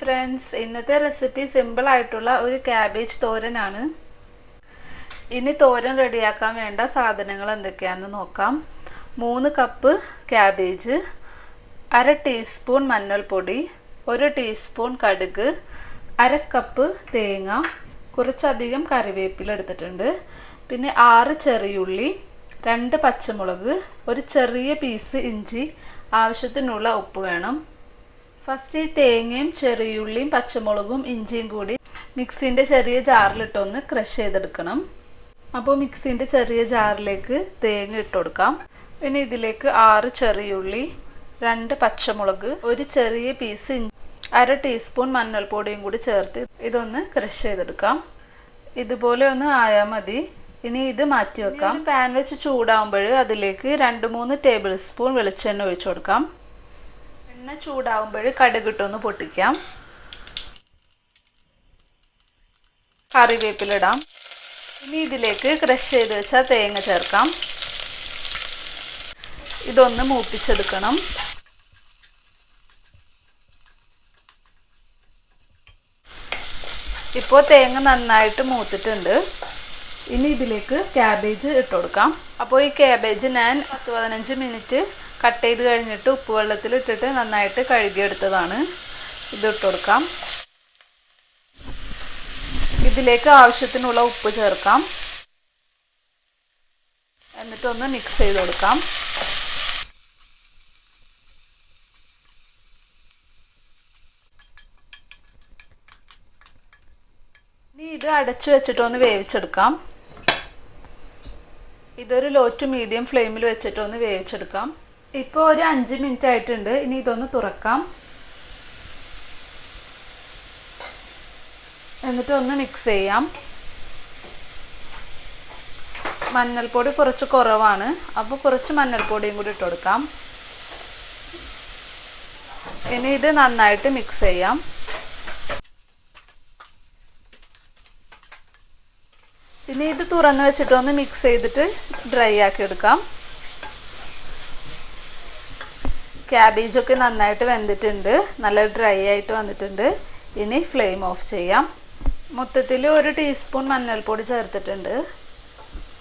Friends, ഇന്നത്തെ recipe simple ആയിട്ടുള്ള ഒരു ക്യാബേജ് തോരനാണ്. ഇനി തോരൻ റെഡിയാക്കാൻ വേണ്ട സാധനങ്ങൾ എന്തൊക്കെയാണെന്ന് നോക്കാം. 3 കപ്പ് ക്യാബേജ്, 1/2 ടീസ്പൂൺ മഞ്ഞൾപ്പൊടി, 1 ടീസ്പൂൺ കടുക്, 1/2 കപ്പ് തേങ്ങ, കുറച്ചധികം കറിവേപ്പില എടുത്തിട്ടുണ്ട്. പിന്നെ 6 ചെറിയുള്ളി, 2 പച്ചമുളക്, ഒരു ചെറിയ പീസ് ഇഞ്ചി, ആവശ്യത്തിനുള്ള ഉപ്പ് വേണം. ഫസ്റ്റ് ഈ തേങ്ങയും ചെറിയുള്ളിയും പച്ചമുളകും ഇഞ്ചിയും കൂടി മിക്സിൻ്റെ ചെറിയ ജാറിലിട്ടൊന്ന് ക്രഷ് ചെയ്തെടുക്കണം. അപ്പോൾ മിക്സിൻ്റെ ചെറിയ ജാറിലേക്ക് തേങ്ങ ഇട്ട് കൊടുക്കാം. പിന്നെ ഇതിലേക്ക് 6 ചെറിയുള്ളി, 2 പച്ചമുളക്, ഒരു ചെറിയ പീസ് ഇഞ്ചി, 1/2 ടീസ്പൂൺ മഞ്ഞൾപ്പൊടിയും കൂടി ചേർത്ത് ഇതൊന്ന് ക്രഷ് ചെയ്തെടുക്കാം. ഇതുപോലെ ഒന്ന് ആയാൽ മതി. ഇനി ഇത് മാറ്റി വെക്കാം. പാൻ വെച്ച് ചൂടാകുമ്പോൾ അതിലേക്ക് 2-3 ടേബിൾ സ്പൂൺ വെളിച്ചെണ്ണ ഒഴിച്ചു കൊടുക്കാം. എണ്ണ ചൂടാകുമ്പോൾ കടുകിട്ടൊന്ന് പൊട്ടിക്കാം. കറിവേപ്പിലിടാം. ഇനി ഇതിലേക്ക് ക്രഷ് ചെയ്ത് വെച്ച തേങ്ങ ചേർക്കാം. ഇതൊന്ന് മൂപ്പിച്ചെടുക്കണം. ഇപ്പോൾ തേങ്ങ നന്നായിട്ട് മൂത്തിട്ടുണ്ട്. ഇനി ഇതിലേക്ക് ക്യാബേജ് ഇട്ട് കൊടുക്കാം. അപ്പോൾ ഈ ക്യാബേജ് ഞാൻ 10-15 മിനിറ്റ് കട്ട് ചെയ്ത് കഴിഞ്ഞിട്ട് ഉപ്പ് വെള്ളത്തിൽ ഇട്ടിട്ട് നന്നായിട്ട് കഴുകിയെടുത്തതാണ്. ഇതിട്ട് കൊടുക്കാം. ഇതിലേക്ക് ആവശ്യത്തിനുള്ള ഉപ്പ് ചേർക്കാം. എന്നിട്ടൊന്ന് മിക്സ് ചെയ്ത് കൊടുക്കാം. ഇനി ഇത് അടച്ചു വെച്ചിട്ടൊന്ന് വേവിച്ചെടുക്കാം. ഇതൊരു ലോ ടു മീഡിയം ഫ്ലെയിമിൽ വെച്ചിട്ടൊന്ന് വേവിച്ചെടുക്കാം. ഇപ്പോൾ ഒരു 5 മിനിറ്റ് ആയിട്ടുണ്ട്. ഇനി ഇതൊന്ന് തുറക്കാം. എന്നിട്ടൊന്ന് മിക്സ് ചെയ്യാം. മഞ്ഞൾപ്പൊടി കുറച്ച് കുറവാണ്, അപ്പോൾ കുറച്ച് മഞ്ഞൾപ്പൊടിയും കൂടി ഇട്ട് കൊടുക്കാം. ഇനി ഇത് നന്നായിട്ട് മിക്സ് ചെയ്യാം. ഇനി ഇത് തുറന്ന് വെച്ചിട്ടൊന്ന് മിക്സ് ചെയ്തിട്ട് ഡ്രൈ ആക്കി എടുക്കാം. ക്യാബേജൊക്കെ നന്നായിട്ട് വെന്തിട്ടുണ്ട്, നല്ല ഡ്രൈ ആയിട്ട് വന്നിട്ടുണ്ട്. ഇനി ഫ്ലെയിം ഓഫ് ചെയ്യാം. മൊത്തത്തിൽ 1 ടീസ്പൂൺ മഞ്ഞൾപ്പൊടി ചേർത്തിട്ടുണ്ട്.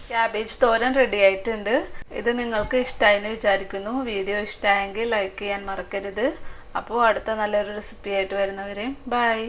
ക്യാബേജ് തോരൻ റെഡി ആയിട്ടുണ്ട്. ഇത് നിങ്ങൾക്ക് ഇഷ്ടമായെന്ന് വിചാരിക്കുന്നു. വീഡിയോ ഇഷ്ടമായെങ്കിൽ ലൈക്ക് ചെയ്യാൻ മറക്കരുത്. അപ്പോൾ അടുത്ത നല്ലൊരു റെസിപ്പി ആയിട്ട് വരുന്നവരെയും ബൈ.